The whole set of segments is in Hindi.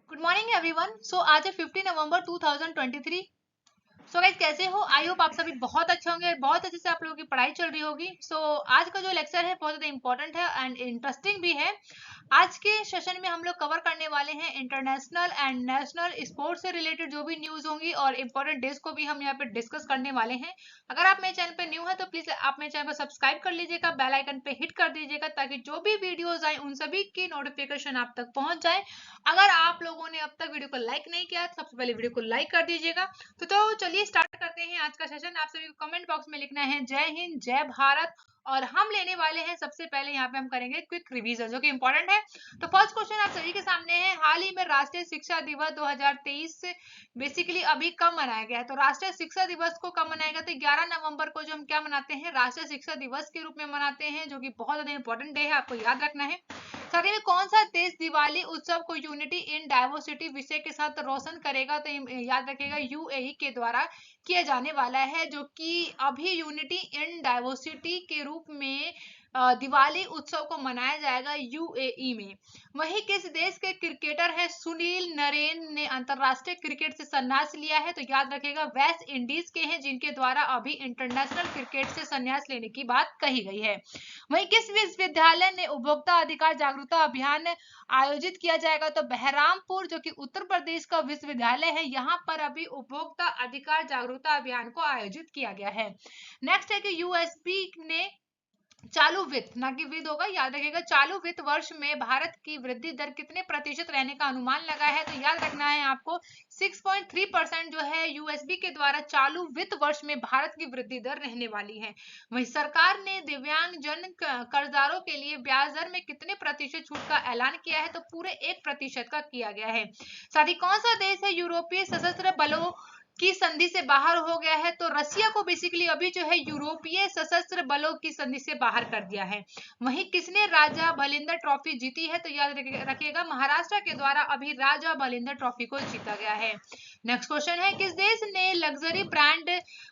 Good morning everyone. सो आज है 15 नवंबर 2023। सो गाइस कैसे हो? आई होप आप सभी बहुत अच्छे होंगे, बहुत अच्छे से आप लोगों की पढ़ाई चल रही होगी। सो आज का जो लेक्चर है बहुत ज़्यादा इंपॉर्टेंट है एंड इंटरेस्टिंग भी है। आज के सेशन में हम लोग कवर करने वाले हैं इंटरनेशनल एंड नेशनल स्पोर्ट्स से रिलेटेड जो भी न्यूज होंगी और इंपॉर्टेंट डेज को भी हम यहाँ पे डिस्कस करने वाले हैं। अगर आप मेरे चैनल पे न्यू है तो प्लीज आप मेरे चैनल को सब्सक्राइब कर लीजिएगा, बेल आइकन पे हिट कर दीजिएगा ताकि जो भी वीडियोज आए उन सभी की नोटिफिकेशन आप तक पहुंच जाए। अगर आप लोगों ने अब तक वीडियो को लाइक नहीं किया तो सबसे पहले वीडियो को लाइक कर दीजिएगा। तो चलिए स्टार्ट करते हैं आज का सेशन। आप सभी को कमेंट बॉक्स में लिखना है जय हिंद जय भारत। और हम लेने वाले हैं सबसे पहले यहाँ पे हम करेंगे क्विक रिवीजन जो कि इंपॉर्टेंट है। तो फर्स्ट क्वेश्चन आप सभी के सामने है, हाल ही में राष्ट्रीय शिक्षा दिवस 2023 बेसिकली अभी कब मनाया गया है? तो राष्ट्रीय शिक्षा दिवस को कब मनाया गया? तो 11 नवंबर को जो हम क्या मनाते हैं, राष्ट्रीय शिक्षा दिवस के रूप में मनाते हैं, जो कि बहुत ज्यादा इंपॉर्टेंट डे है, आपको याद रखना है। साथ ही में कौन सा देश दिवाली उत्सव को यूनिटी इन डाइवर्सिटी विषय के साथ रोशन करेगा? तो याद रखिएगा यूएई के द्वारा किया जाने वाला है, जो कि अभी यूनिटी इन डाइवर्सिटी के रूप में दिवाली उत्सव को मनाया जाएगा यूएई में। वहीं किस देश के क्रिकेटर है सुनील नरेन ने अंतरराष्ट्रीय क्रिकेट से संन्यास लिया है? तो याद रखिएगा वेस्ट इंडीज के हैं, जिनके द्वारा अभी इंटरनेशनल क्रिकेट से संन्यास लेने की बात कही गई है। वहीं किस विश्वविद्यालय ने उपभोक्ता अधिकार जागरूकता अभियान आयोजित किया जाएगा? तो बहरामपुर जो कि उत्तर प्रदेश का विश्वविद्यालय है, यहाँ पर अभी उपभोक्ता अधिकार जागरूकता अभियान को आयोजित किया गया है। नेक्स्ट है कि यूएसबी ने चालू वित्त, ना कि वित्त होगा, याद रखिएगा, चालू वित्त वर्ष में भारत की वृद्धि दर कितने प्रतिशत रहने का अनुमान लगा है? तो याद रखना है आपको 6.3% जो है यूएसबी के द्वारा चालू वित्त वर्ष में भारत की वृद्धि दर रहने वाली है। वहीं सरकार ने दिव्यांग जन कर्जदारों के लिए ब्याज दर में कितने प्रतिशत छूट का ऐलान किया है? तो पूरे 1% का किया गया है। साथ ही कौन सा देश है यूरोपीय सशस्त्र बलों की संधि से बाहर हो गया है? तो रसिया को बेसिकली अभी जो है यूरोपीय सशस्त्र बलों की संधि से बाहर कर दिया है। वहीं किसने राजा भलिंदर ट्रॉफी जीती है? तो याद रखिएगा महाराष्ट्र के द्वारा अभी राजा भलिंदर ट्रॉफी को जीता गया है। नेक्स्ट क्वेश्चन है, किस देश ने लग्जरी ब्रांड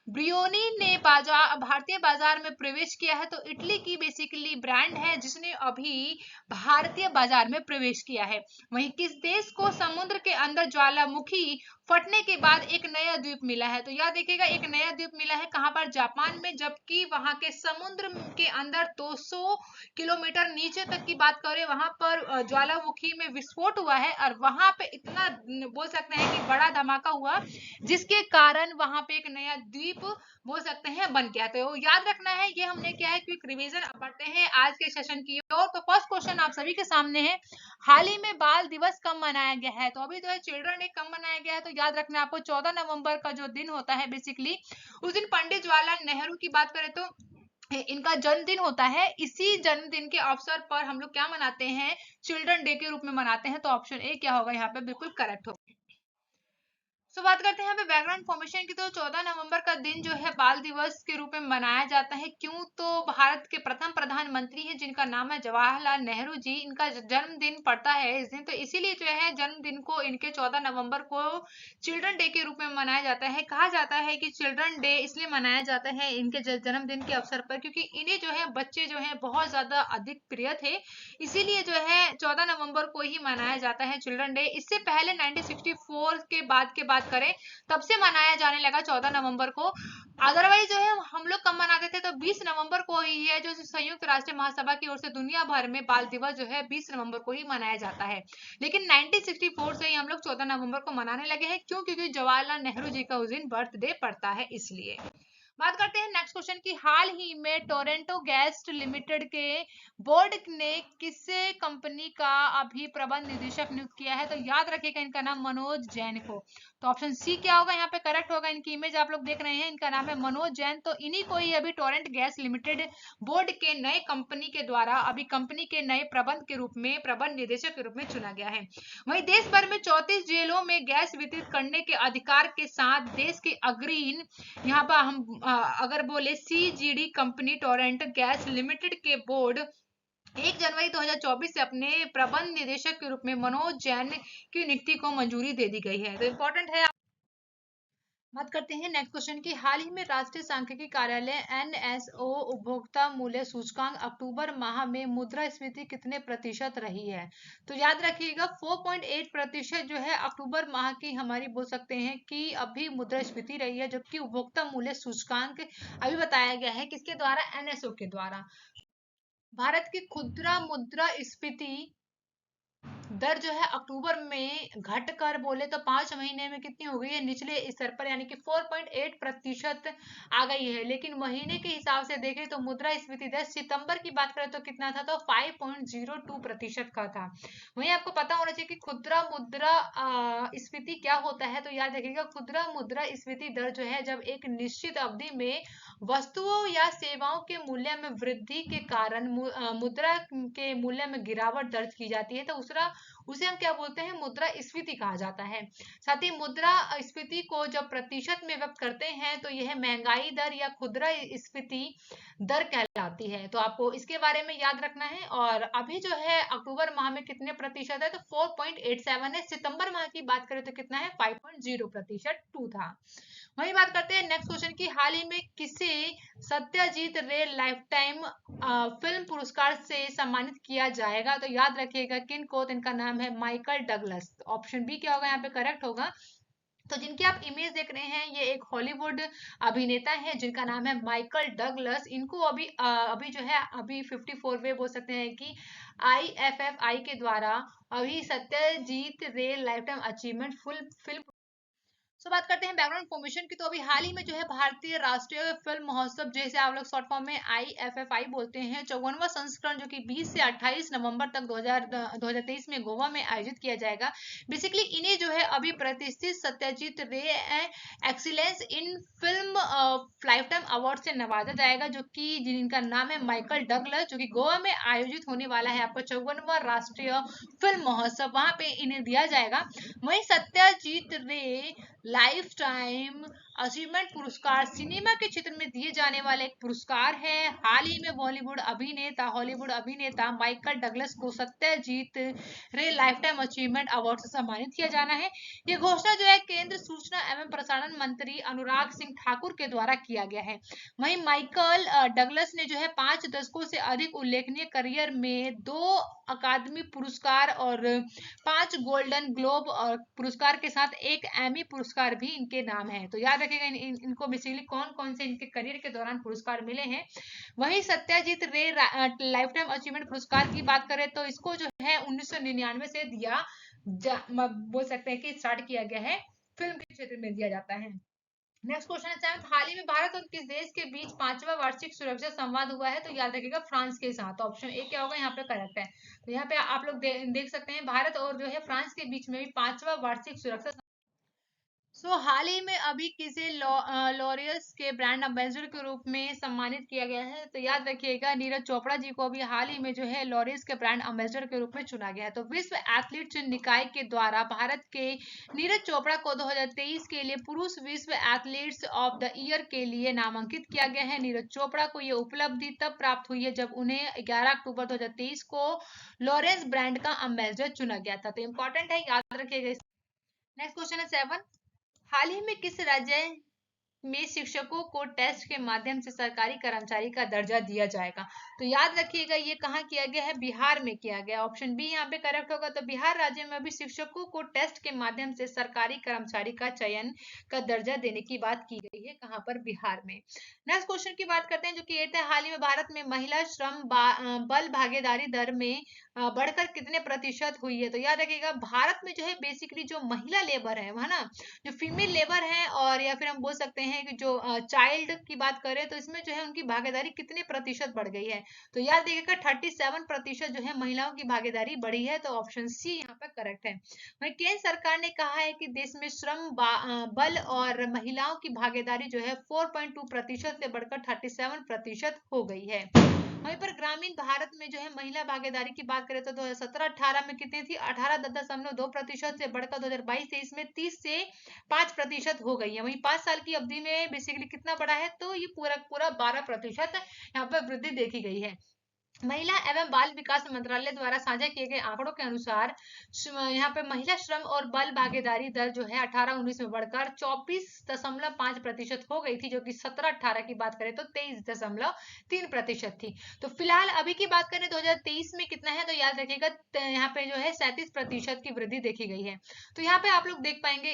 ब्रियोनी ने भारतीय बाजार में प्रवेश किया है? तो इटली की बेसिकली ब्रांड है जिसने अभी भारतीय बाजार में प्रवेश किया है। वहीं किस देश को समुद्र के अंदर ज्वालामुखी फटने के बाद एक नया द्वीप मिला है? तो याद देखिएगा एक नया द्वीप मिला है, कहां पर? जापान में, जबकि वहां के समुद्र के अंदर 200 किलोमीटर नीचे तक की बात करें वहां पर ज्वालामुखी में विस्फोट हुआ है और वहां पे इतना बोल सकते हैं कि बड़ा धमाका हुआ जिसके कारण वहां पे एक नया द्वीप बोल सकते हैं बन गया। तो याद रखना है, ये हमने क्या है क्विक रिवीजन बढ़ते हैं आज के सेशन की ओर। तो फर्स्ट क्वेश्चन आप सभी के सामने है, हाल ही में बाल दिवस कब मनाया गया है? तो अभी जो है चिल्ड्रन डे कब मनाया गया है? तो याद रखना आपको 14 नवंबर का जो दिन होता है बेसिकली उस दिन पंडित जवाहरलाल नेहरू की बात करें तो इनका जन्मदिन होता है। इसी जन्मदिन के अवसर पर हम लोग क्या मनाते हैं, चिल्ड्रन डे के रूप में मनाते हैं। तो ऑप्शन ए क्या होगा यहाँ पे बिल्कुल करेक्ट होगा। तो बात करते हैं यहाँ पे बैकग्राउंड इन्फॉर्मेशन की। तो 14 नवंबर का दिन जो है बाल दिवस के रूप में मनाया जाता है। क्यों? तो भारत के प्रथम प्रधानमंत्री हैं जिनका नाम है जवाहरलाल नेहरू जी, इनका जन्मदिन पड़ता है इस दिन, तो इसीलिए जो है जन्मदिन को इनके 14 नवंबर को चिल्ड्रन डे के रूप में मनाया जाता है। कहा जाता है कि चिल्ड्रन डे इसलिए मनाया जाता है इनके जन्मदिन के अवसर पर क्योंकि इन्हें जो है बच्चे जो है बहुत ज्यादा अधिक प्रिय थे, इसीलिए जो है 14 नवंबर को ही मनाया जाता है चिल्ड्रन डे। इससे पहले 1964 के बाद करें तब से मनाया जाने लगा 14 नवंबर को। अदरवाइज जो है हम लोग कब मनाते थे? तो 20 नवंबर को ही है जो संयुक्त राष्ट्र महासभा की ओर से दुनिया भर में बाल दिवस जो है 20 नवंबर को ही मनाया जाता है। लेकिन 1964 से ही हम लोग 14 नवंबर को मनाने लगे हैं। क्यों? क्योंकि जवाहरलाल नेहरू जी का उस दिन बर्थडे पड़ता है इसलिए। बात करते हैं नेक्स्ट क्वेश्चन की, हाल ही में टोरेंटो गैस लिमिटेड के बोर्ड ने किस कंपनी का अभी प्रबंध निदेशक नियुक्त किया है? तो याद रखिएगा इनका नाम मनोज जैन को। तो ऑप्शन सी क्या होगा यहाँ पे करेक्ट होगा। इनकी इमेज आप लोग देख रहे हैं, इनका नाम है मनोज जैन। तो इन्हीं को ही अभी टोरेंट गैस लिमिटेड बोर्ड के नए कंपनी के द्वारा अभी कंपनी के नए प्रबंध के रूप में प्रबंध निदेशक के रूप में चुना गया है। वहीं देश भर में 34 जेलों में गैस वितरित करने के अधिकार के साथ देश के अग्रणी, यहाँ पर हम अगर बोले CGD company Torrent gas limited के बोर्ड 1 जनवरी 2024 से अपने प्रबंध निदेशक के रूप में मनोज जैन की नियुक्ति को मंजूरी दे दी गई है। तो इंपॉर्टेंट है बात करते हैं नेक्स्ट क्वेश्चन की। हाल ही में राष्ट्रीय सांख्यिकी कार्यालय एनएसओ उपभोक्ता मूल्य सूचकांक अक्टूबर माह में मुद्रास्फीति कितने प्रतिशत रही है? तो याद रखिएगा 4.8% जो है अक्टूबर माह की हमारी बोल सकते हैं कि अभी मुद्रास्फीति रही है, जबकि उपभोक्ता मूल्य सूचकांक अभी बताया गया है किसके द्वारा? एनएसओ के द्वारा। भारत की खुदरा मुद्रास्फीति दर जो है अक्टूबर में घटकर बोले तो 5 महीने में कितनी हो गई है? निचले स्तर पर, यानी कि 4.8% आ गई है। लेकिन महीने के हिसाब से देखें तो मुद्रास्फीति दर सितंबर की बात करें तो कितना था? तो 5.02% का था। वहीं आपको पता होना चाहिए कि खुदरा मुद्रा स्फीति क्या होता है। तो याद रखिएगा खुदरा मुद्रा स्फीति दर जो है जब एक निश्चित अवधि में वस्तुओं या सेवाओं के मूल्य में वृद्धि के कारण मुद्रा के मूल्य में गिरावट दर्ज की जाती है, तो उसे हम क्या बोलते हैं? मुद्रा स्फीति कहा जाता है। साथ ही मुद्रा स्फीति को जब प्रतिशत में व्यक्त करते हैं तो यह महंगाई दर या खुदरा स्फीति दर कहलाती है। तो आपको इसके बारे में याद रखना है। और अभी जो है अक्टूबर माह में कितने प्रतिशत है? तो 4.87 है। सितंबर माह की बात करें तो कितना है? 5.0% 2 था। वही बात करते हैं नेक्स्ट क्वेश्चन की। हाल ही में किसे सत्यजीत रे लाइफ टाइम फिल्म पुरस्कार से सम्मानित किया जाएगा? तो याद रखिएगा किन को? तो इनका नाम है माइकल डगलस। ऑप्शन बी क्या होगा यहाँ पे? करेक्ट होगा। तो जिनकी आप इमेज देख रहे हैं ये एक हॉलीवुड अभिनेता है जिनका नाम है माइकल डगलस। इनको अभी जो है अभी 54वे बोल सकते हैं कि IFFI के द्वारा अभी सत्यजीत रे life time achievement full film. बात करते हैं बैकग्राउंड इन्फॉर्मेशन की। तो अभी हाल ही में जो है भारतीय राष्ट्रीय फिल्म महोत्सव, जैसे आप लोग शॉर्ट फॉर्म में IFFI बोलते हैं, 54वां संस्करण जो कि 20 से 28 नवंबर तक 2023 में गोवा में आयोजित किया जाएगा। बेसिकली इन्हें जो है अभी प्रतिष्ठित सत्यजीत रे excellence in film life time award से नवाजा जाएगा, जो कि जिनका नाम है माइकल डगलस, जो कि गोवा में आयोजित होने वाला है आपका 54वां राष्ट्रीय फिल्म महोत्सव, वहां पे इन्हें दिया जाएगा। वहीं सत्यजीत रे लाइफ टाइम अचीवमेंट पुरस्कार सिनेमा के क्षेत्र में दिए जाने वाला एक पुरस्कार है। हाल ही में हॉलीवुड अभिनेता माइकल डगलस को सत्यजीत रे लाइफ टाइम अचीवमेंट अवार्ड से सम्मानित किया जाना है। ये घोषणा जो है केंद्र सूचना एवं प्रसारण मंत्री अनुराग सिंह ठाकुर के द्वारा किया गया है। वहीं माइकल डगलस ने जो है 5 दशकों से अधिक उल्लेखनीय करियर में 2 अकादमी पुरस्कार और 5 गोल्डन ग्लोब और पुरस्कार के साथ एक एमी पुरस्कार भी इनके नाम है। तो याद रखिएगा इनको बेसिकली कौन कौन से इनके करियर के दौरान पुरस्कार मिले हैं। वहीं सत्यजीत रे लाइफ टाइम अचीवमेंट पुरस्कार की बात करें तो इसको जो है 1999 से बोल सकते हैं कि स्टार्ट किया गया है, फिल्म के क्षेत्र में दिया जाता है। नेक्स्ट क्वेश्चन है सेवंथ। हाल ही में भारत और किस देश के बीच 5वां वार्षिक सुरक्षा संवाद हुआ है? तो याद रखिएगा फ्रांस के साथ। ऑप्शन ए क्या होगा यहाँ पे? करेक्ट है। तो यहाँ पे आप लोग देख सकते हैं भारत और जो है फ्रांस के बीच में भी 5वां वार्षिक सुरक्षा। हाल ही में अभी किसे लॉरियल्स के ब्रांड एम्बेसडर के रूप में सम्मानित किया गया है? तो याद रखिएगा नीरज चोपड़ा जी को अभी हाल ही में जो है लॉरियल्स के ब्रांड एम्बेसडर के रूप में चुना गया है। तो विश्व एथलीट्स निकाय के द्वारा भारत के नीरज चोपड़ा को 2023 के लिए पुरुष विश्व एथलीट्स ऑफ द ईयर के लिए नामांकित किया गया है। नीरज चोपड़ा को यह उपलब्धि तब प्राप्त हुई है जब उन्हें 11 अक्टूबर 2023 को लॉरेंस ब्रांड का एम्बेसडर चुना गया था। तो इंपॉर्टेंट है, याद रखिएगा। नेक्स्ट क्वेश्चन है 7। हाल ही में किस राज्य में शिक्षकों को टेस्ट के माध्यम से सरकारी कर्मचारी का दर्जा दिया जाएगा? तो याद रखिएगा ये कहाँ किया गया है? बिहार में किया गया। ऑप्शन बी यहाँ पे करेक्ट होगा। तो बिहार राज्य में अभी शिक्षकों को टेस्ट के माध्यम से सरकारी कर्मचारी का चयन का दर्जा देने की बात की गई है। कहाँ पर? बिहार में। नेक्स्ट क्वेश्चन की बात करते हैं जो कि 8 है। हाल ही में भारत में महिला श्रम बल भागीदारी दर में बढ़कर कितने प्रतिशत हुई है? तो याद रखिएगा भारत में जो है बेसिकली जो महिला लेबर है ना, जो फीमेल लेबर है, और या फिर हम बोल सकते हैं कि जो चाइल्ड की बात करें तो इसमें जो है उनकी भागीदारी कितने प्रतिशत बढ़ गई है? तो याद रखिएगा 37% जो है महिलाओं की भागीदारी बढ़ी है। तो ऑप्शन सी यहाँ पर करेक्ट है। वहीं केंद्र सरकार ने कहा है कि देश में श्रम बल और महिलाओं की भागीदारी जो है 4.2% से बढ़कर 37% हो गई है। वहीं पर ग्रामीण भारत में जो है महिला भागीदारी की बात करें तो 2017-18 में कितनी थी? 18.2% से बढ़कर 2022-23 में 30 से 5% हो गई है। वहीं 5 साल की अवधि में बेसिकली कितना बढ़ा है? तो ये पूरा 12% यहाँ पर वृद्धि देखी गई है। महिला एवं बाल विकास मंत्रालय द्वारा साझा किए गए आंकड़ों के अनुसार यहाँ पे महिला श्रम और बल भागीदारी दर जो है 18-19 में बढ़कर 24.5% हो गई थी, जो कि 17-18 की बात करें तो 23.3% थी। तो फिलहाल अभी की बात करें 2023 में कितना है, तो याद रखिएगा यहाँ पे जो है 37% की वृद्धि देखी गई है। तो यहाँ पे आप लोग देख पाएंगे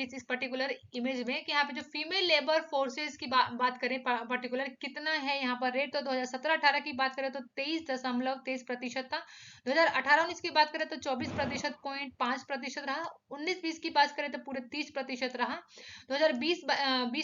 इस पर्टिकुलर इमेज में कि यहाँ पे जो फीमेल लेबर फोर्सेज की बात करें पर्टिकुलर कितना है यहाँ पर रेट, तो 2017-18 की बात करें तो 23.23% था। 2018-19 की बात करें तो 24.5% रहा। 19-20 की बात करें तो पूरे 30% रहा। 2020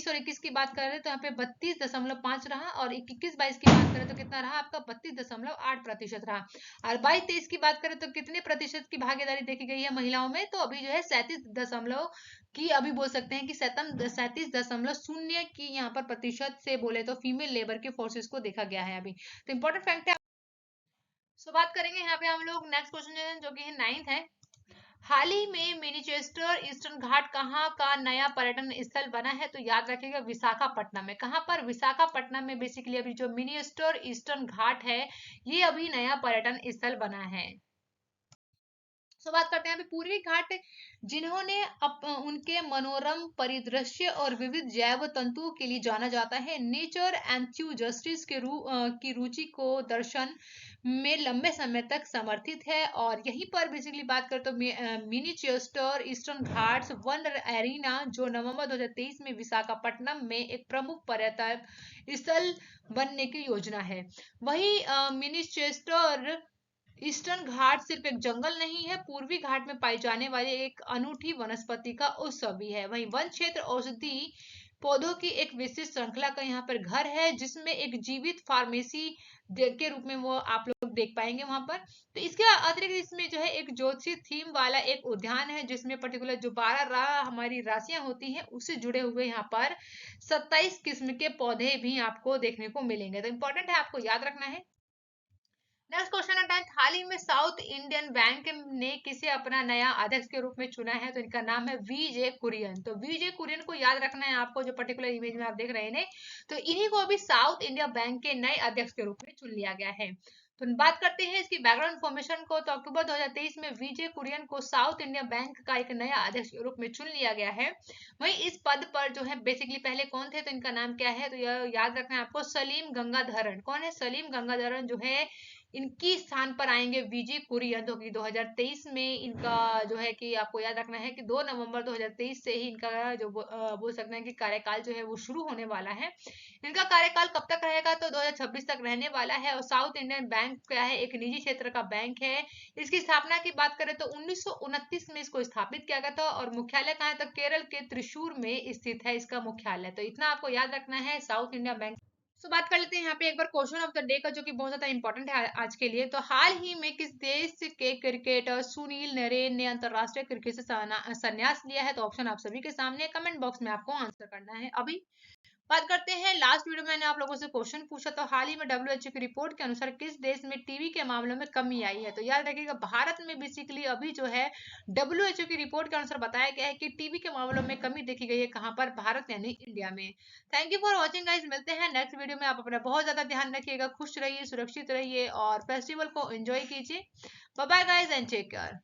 और 21 की बात करें तो यहाँ पे 32.5 रहा, और 21-22 की बात करें तो कितना रहा आपका 32.8% रहा। और 22-23 की बात करें तो कितने प्रतिशत की भागीदारी देखी गई है महिलाओं में, तो अभी जो है 37 की अभी बोल सकते हैं कि 37.0 की यहाँ पर प्रतिशत से बोले तो फीमेल लेबर के फोर्सेस को देखा गया है अभी। तो इंपॉर्टेंट फैक्ट है। सो बात करेंगे यहाँ पे हम लोग नेक्स्ट क्वेश्चन जो कि है 9th है। हाल ही में मैनचेस्टर ईस्टर्न घाट कहाँ का नया पर्यटन स्थल बना है, तो याद रखिएगा विशाखापट्टनम में। कहाँ पर? विशाखापट्टनम में बेसिकली अभी जो मैनचेस्टर ईस्टर्न घाट है ये अभी नया पर्यटन स्थल बना है। सो बात करते हैं अभी पूर्वी घाट, जिन्होंने उनके मनोरम परिदृश्य और विविध जैव तंतुओं के लिए जाना जाता है। नेचर एंथ्यूजस्टिस की रुचि को दर्शन में लंबे समय तक समर्थित है, और यहीं पर बेसिकली बात करें तो Manchester eastern Ghats one arena जो नवंबर 2023 में विशाखापट्टनम में एक प्रमुख पर्यटक स्थल बनने की योजना है। वही मैनचेस्टर ईस्टर्न घाट सिर्फ एक जंगल नहीं है, पूर्वी घाट में पाई जाने वाली एक अनूठी वनस्पति का उत्सव भी है। वहीं वन क्षेत्र औषधि पौधों की एक विशिष्ट श्रृंखला का यहाँ पर घर है, जिसमें एक जीवित फार्मेसी के रूप में वो आप लोग देख पाएंगे वहां पर। तो इसके अतिरिक्त इसमें जो है एक ज्योतिषी थीम वाला एक उद्यान है, जिसमें पर्टिकुलर जो 12 हमारी राशियां होती हैं उससे जुड़े हुए यहाँ पर 27 किस्म के पौधे भी आपको देखने को मिलेंगे। तो इंपॉर्टेंट है, आपको याद रखना है। नेक्स्ट क्वेश्चन है 10th। हाल ही में साउथ इंडियन बैंक ने किसे अपना नया अध्यक्ष के रूप में चुना है, तो इनका नाम है वीजे कुरियन। तो वीजे कुरियन को याद रखना है आपको, जो पर्टिकुलर इमेज में आप देख रहे हैं, तो इन्हीं को अभी साउथ इंडिया बैंक के नए अध्यक्ष के रूप में चुन लिया गया है। तो बात करते हैं इसकी बैकग्राउंड इन्फॉर्मेशन को, तो अक्टूबर 2023 में वीजे कुरियन को साउथ इंडिया बैंक का एक नया अध्यक्ष के रूप में चुन लिया गया है। वहीं इस पद पर जो है बेसिकली पहले कौन थे, तो इनका नाम क्या है, तो यह याद रखना है आपको सलीम गंगाधरन। कौन है? सलीम गंगाधरन जो है इनकी स्थान पर आएंगे वीजे कुरियन, जो कि 2023 में इनका जो है कि आपको याद रखना है कि 2 नवंबर 2023 से ही इनका जो बोल सकते हैं कि कार्यकाल जो है वो शुरू होने वाला है। इनका कार्यकाल कब तक रहेगा, तो 2026 तक रहने वाला है। और साउथ इंडियन बैंक क्या है, एक निजी क्षेत्र का बैंक है। इसकी स्थापना की बात करें तो 1929 में इसको स्थापित किया गया था, और मुख्यालय कहाँ है, तो केरल के त्रिशूर में स्थित है इसका मुख्यालय। तो इतना आपको याद रखना है साउथ इंडिया बैंक। तो बात कर लेते हैं यहाँ पे एक बार क्वेश्चन ऑफ द डे का, जो कि बहुत ज्यादा इंपॉर्टेंट है आज के लिए। तो हाल ही में किस देश के क्रिकेटर सुनील नरेन ने अंतरराष्ट्रीय क्रिकेट से संन्यास लिया है, तो ऑप्शन आप सभी के सामने, कमेंट बॉक्स में आपको आंसर करना है अभी। बात करते हैं लास्ट वीडियो में मैंने आप लोगों से क्वेश्चन पूछा, तो हाल ही में WHO की रिपोर्ट के अनुसार किस देश में टीबी के मामलों में कमी आई है, तो याद रखिएगा भारत में बेसिकली अभी जो है WHO की रिपोर्ट के अनुसार बताया गया है कि टीबी के मामलों में कमी देखी गई है। कहां पर? भारत यानी इंडिया में। Thank you for watching guys, मिलते हैं नेक्स्ट वीडियो में। आप अपना बहुत ज्यादा ध्यान रखिएगा, खुश रहिए, सुरक्षित रहिए और फेस्टिवल को एंजॉय कीजिए। Bye bye guys and take care.